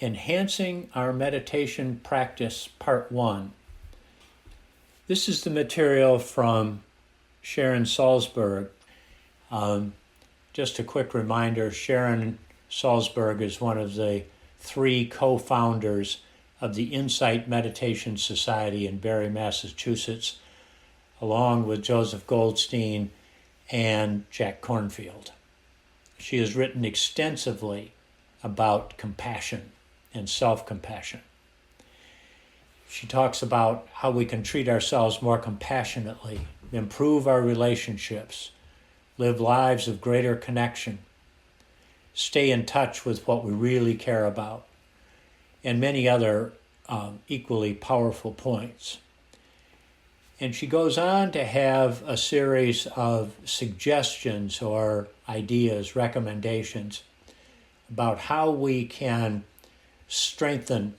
Enhancing Our Meditation Practice, Part 1. This is the material from Sharon Salzberg. Just a quick reminder, Sharon Salzberg is one of the 3 co-founders of the Insight Meditation Society in Barre, Massachusetts, along with Joseph Goldstein and Jack Kornfield. She has written extensively about compassion and self-compassion. She talks about how we can treat ourselves more compassionately, improve our relationships, live lives of greater connection, stay in touch with what we really care about, and many other equally powerful points. And she goes on to have a series of suggestions or ideas, recommendations about how we can strengthen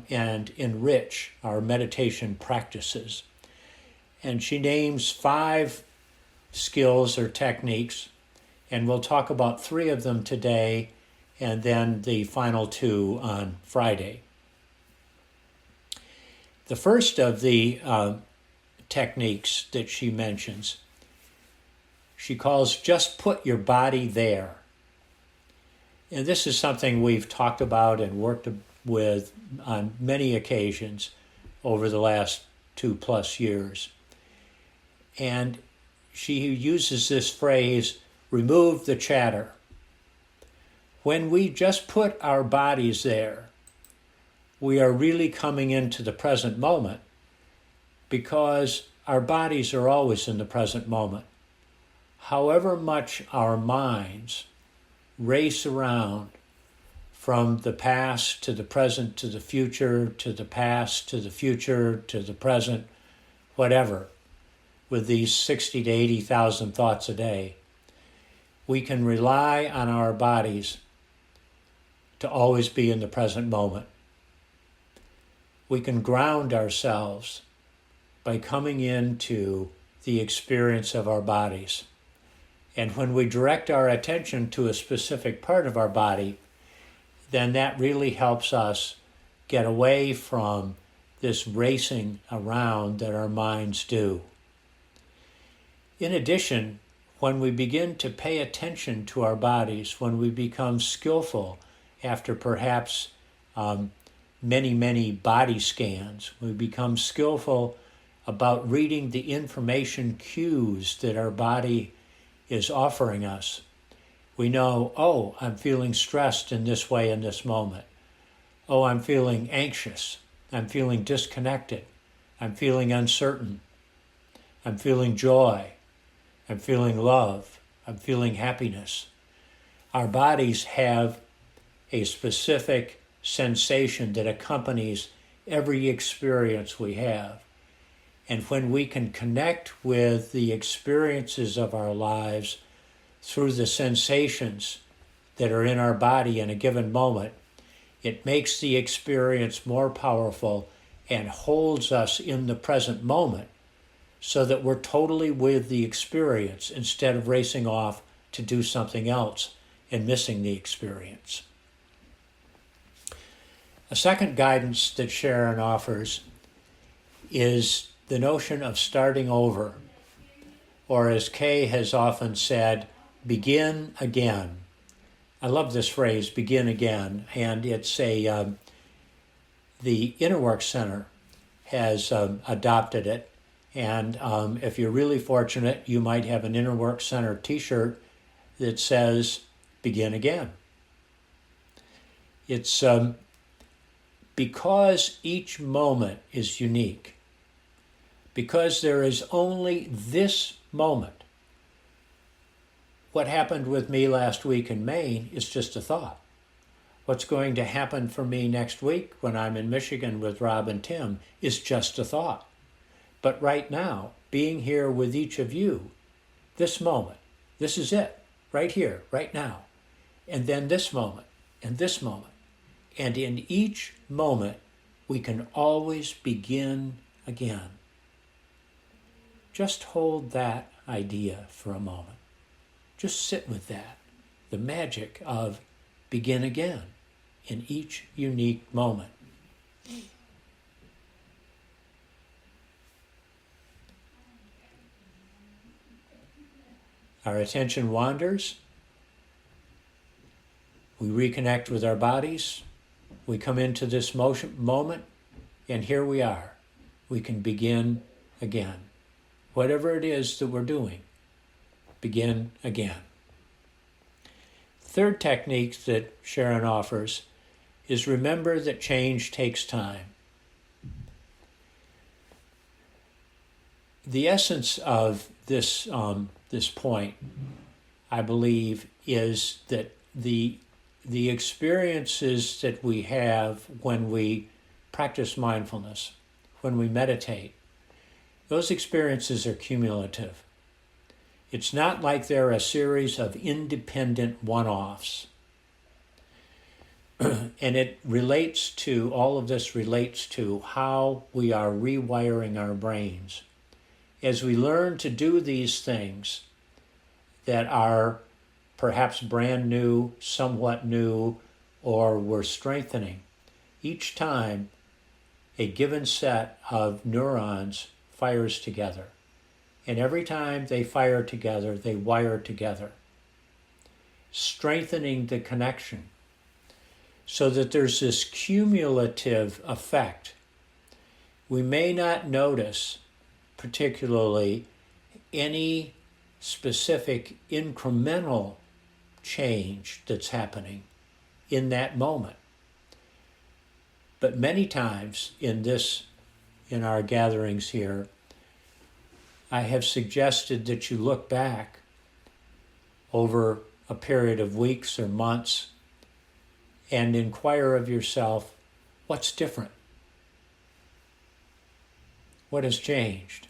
and enrich our meditation practices. And she names 5 skills or techniques, and we'll talk about 3 of them today and then the final 2 on Friday. The first of the techniques that she mentions, she calls just put your body there. And this is something we've talked about and worked with on many occasions over the last 2+ years. And she uses this phrase, remove the chatter. When we just put our bodies there, we are really coming into the present moment, because our bodies are always in the present moment. However much our minds race around from the past to the present to the future, to the past to the future to the present, whatever, with these 60 to 80,000 thoughts a day, we can rely on our bodies to always be in the present moment. We can ground ourselves by coming into the experience of our bodies. And when we direct our attention to a specific part of our body, then that really helps us get away from this racing around that our minds do. In addition, when we begin to pay attention to our bodies, when we become skillful after perhaps many body scans, we become skillful about reading the information cues that our body is offering us. We know, oh, I'm feeling stressed in this way in this moment. Oh, I'm feeling anxious. I'm feeling disconnected. I'm feeling uncertain. I'm feeling joy. I'm feeling love. I'm feeling happiness. Our bodies have a specific sensation that accompanies every experience we have. And when we can connect with the experiences of our lives through the sensations that are in our body in a given moment, it makes the experience more powerful and holds us in the present moment so that we're totally with the experience instead of racing off to do something else and missing the experience. A second guidance that Sharon offers is the notion of starting over, or as Kay has often said, begin again. I love this phrase, begin again, and it's the Inner Work Center has adopted it, and if you're really fortunate, you might have an Inner Work Center t-shirt that says, begin again. It's because each moment is unique, because there is only this moment. What happened with me last week in Maine is just a thought. What's going to happen for me next week when I'm in Michigan with Rob and Tim is just a thought. But right now, being here with each of you, this moment, this is it, right here, right now. And then this moment, and this moment. And in each moment, we can always begin again. Just hold that idea for a moment. Just sit with that, the magic of begin again in each unique moment. Our attention wanders. We reconnect with our bodies. We come into this moment, and here we are. We can begin again. Whatever it is that we're doing, begin again. Third technique that Sharon offers is remember that change takes time. The essence of this point, I believe, is that the experiences that we have when we practice mindfulness, when we meditate, those experiences are cumulative. It's not like they're a series of independent one-offs. And all of this relates to how we are rewiring our brains. As we learn to do these things that are perhaps brand new, somewhat new, or we're strengthening, each time a given set of neurons fires together. And every time they fire together, they wire together, strengthening the connection so that there's this cumulative effect. We may not notice particularly any specific incremental change that's happening in that moment. But many times in our gatherings here, I have suggested that you look back over a period of weeks or months and inquire of yourself, what's different? What has changed?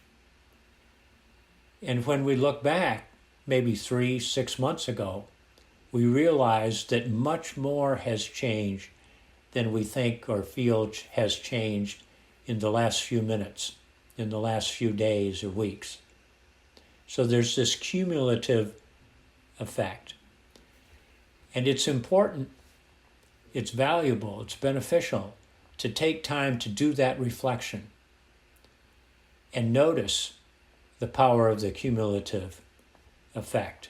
And when we look back, maybe 3-6 months ago, we realize that much more has changed than we think or feel has changed in the last few minutes, in the last few days or weeks. So there's this cumulative effect. And it's important, it's valuable, it's beneficial to take time to do that reflection and notice the power of the cumulative effect.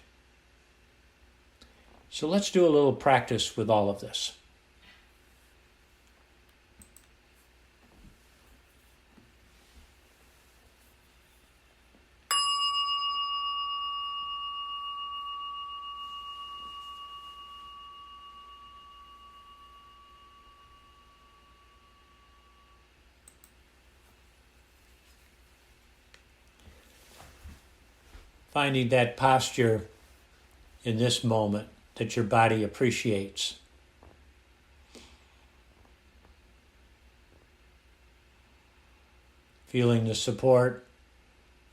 So let's do a little practice with all of this. Finding that posture in this moment that your body appreciates. Feeling the support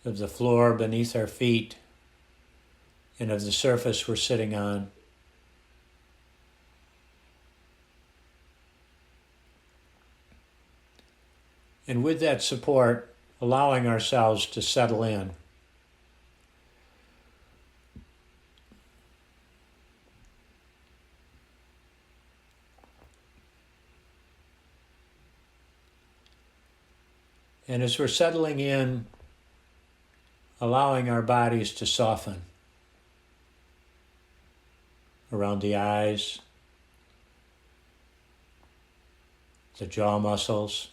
of the floor beneath our feet and of the surface we're sitting on. And with that support, allowing ourselves to settle in. And as we're settling in, allowing our bodies to soften around the eyes, the jaw muscles,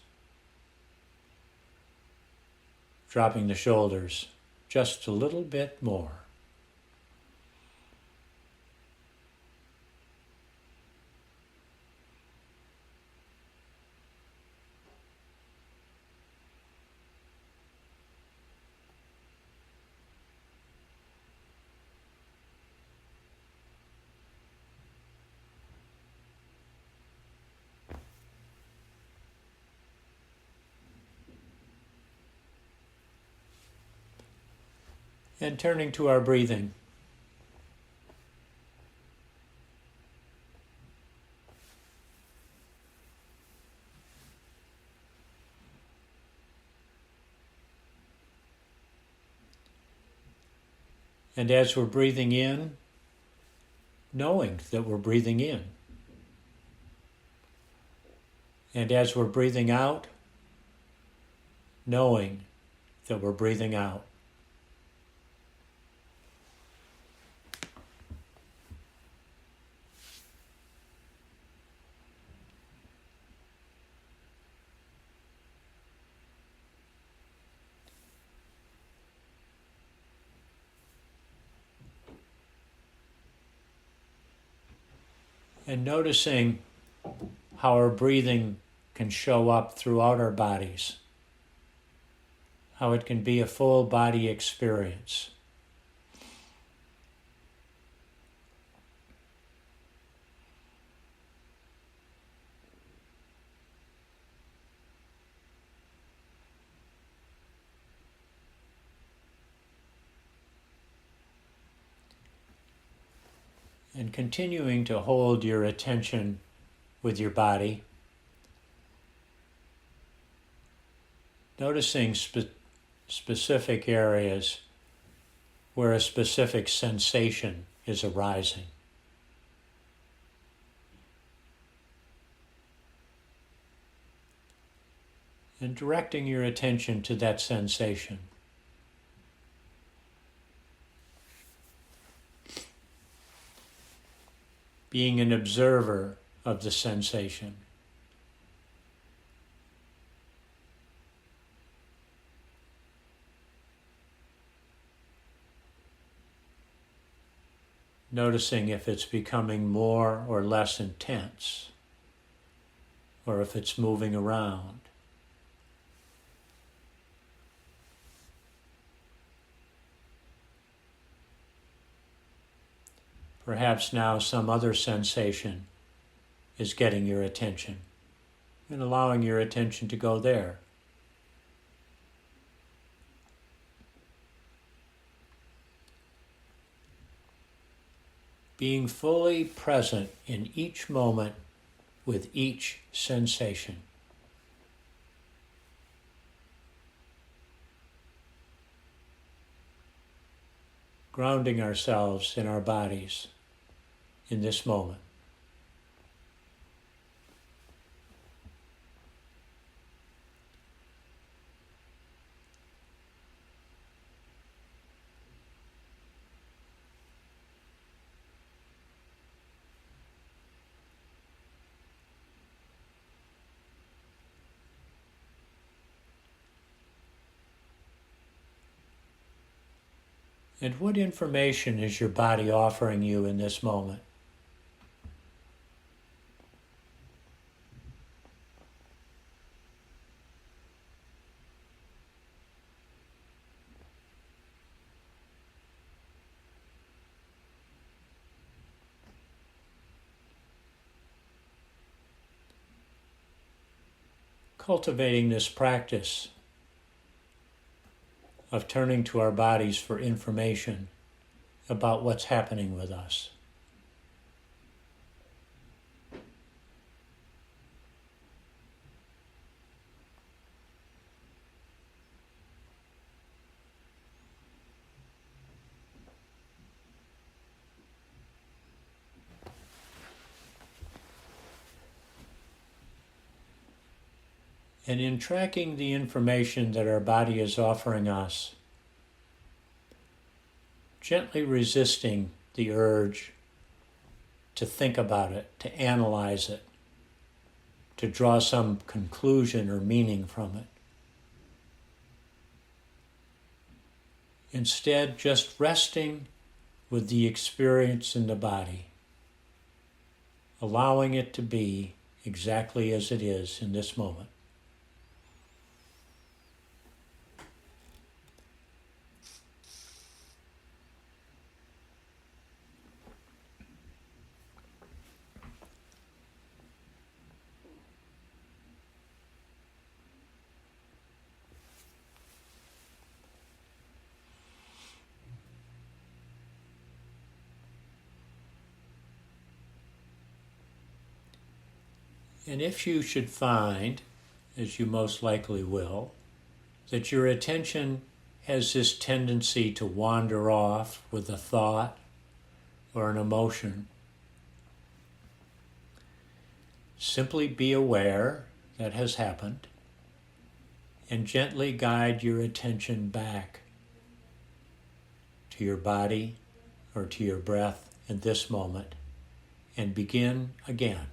dropping the shoulders just a little bit more. And turning to our breathing. And as we're breathing in, knowing that we're breathing in. And as we're breathing out, knowing that we're breathing out. And noticing how our breathing can show up throughout our bodies, how it can be a full body experience. And continuing to hold your attention with your body, noticing specific areas where a specific sensation is arising. And directing your attention to that sensation. Being an observer of the sensation. Noticing if it's becoming more or less intense, or if it's moving around. Perhaps now some other sensation is getting your attention, and allowing your attention to go there. Being fully present in each moment with each sensation. Grounding ourselves in our bodies in this moment. And what information is your body offering you in this moment? Cultivating this practice of turning to our bodies for information about what's happening with us. And in tracking the information that our body is offering us, gently resisting the urge to think about it, to analyze it, to draw some conclusion or meaning from it. Instead, just resting with the experience in the body, allowing it to be exactly as it is in this moment. And if you should find, as you most likely will, that your attention has this tendency to wander off with a thought or an emotion, simply be aware that has happened and gently guide your attention back to your body or to your breath in this moment and begin again.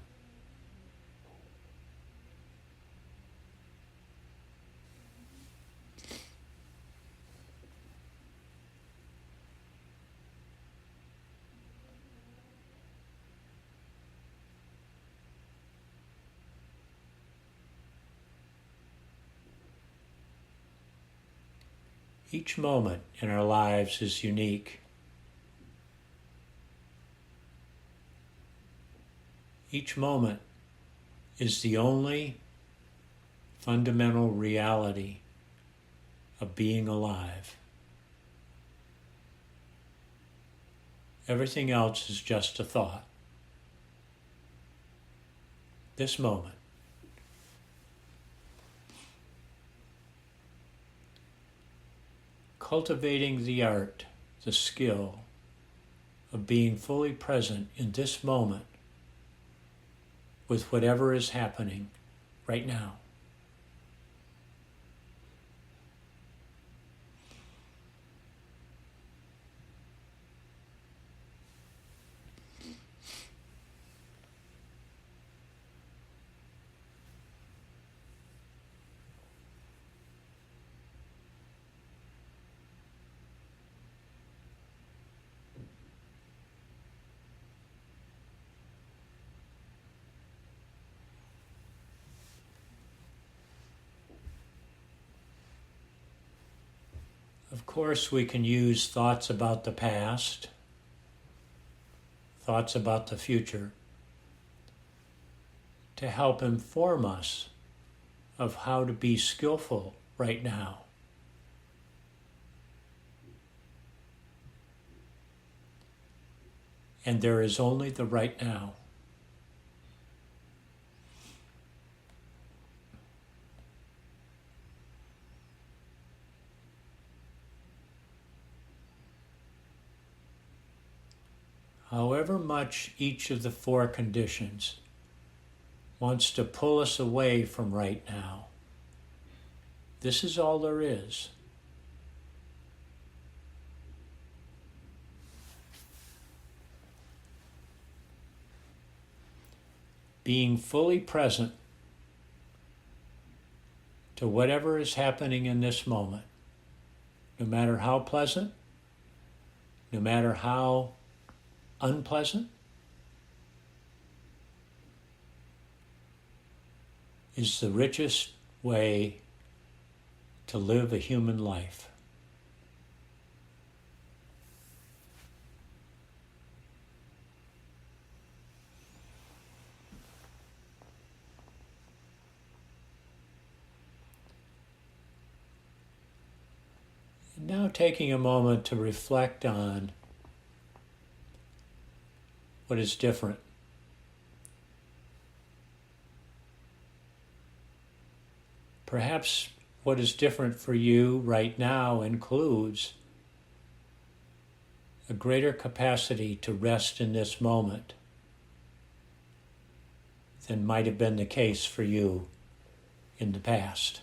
Each moment in our lives is unique. Each moment is the only fundamental reality of being alive. Everything else is just a thought. This moment. Cultivating the art, the skill of being fully present in this moment with whatever is happening right now. Of course, we can use thoughts about the past, thoughts about the future, to help inform us of how to be skillful right now. And there is only the right now. However much each of the four conditions wants to pull us away from right now, this is all there is. Being fully present to whatever is happening in this moment, no matter how pleasant, no matter how unpleasant, is the richest way to live a human life. And now taking a moment to reflect on what is different. Perhaps what is different for you right now includes a greater capacity to rest in this moment than might have been the case for you in the past.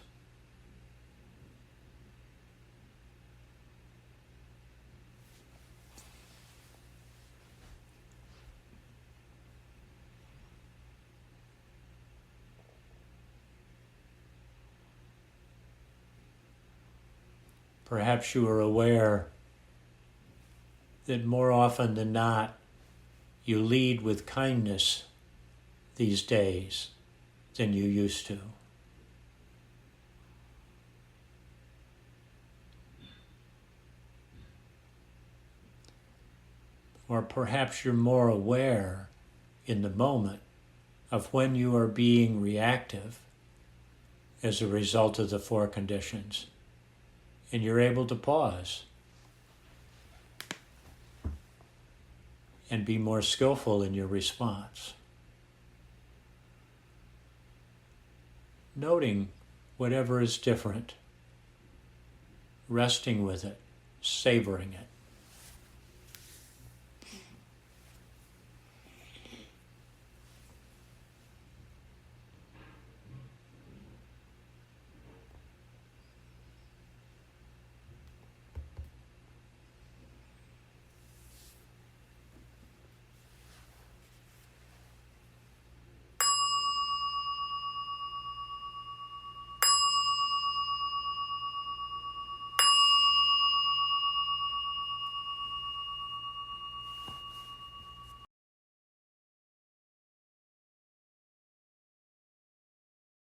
Perhaps you are aware that more often than not, you lead with kindness these days than you used to. Or perhaps you're more aware in the moment of when you are being reactive as a result of the four conditions. And you're able to pause and be more skillful in your response. Noting whatever is different, resting with it, savoring it.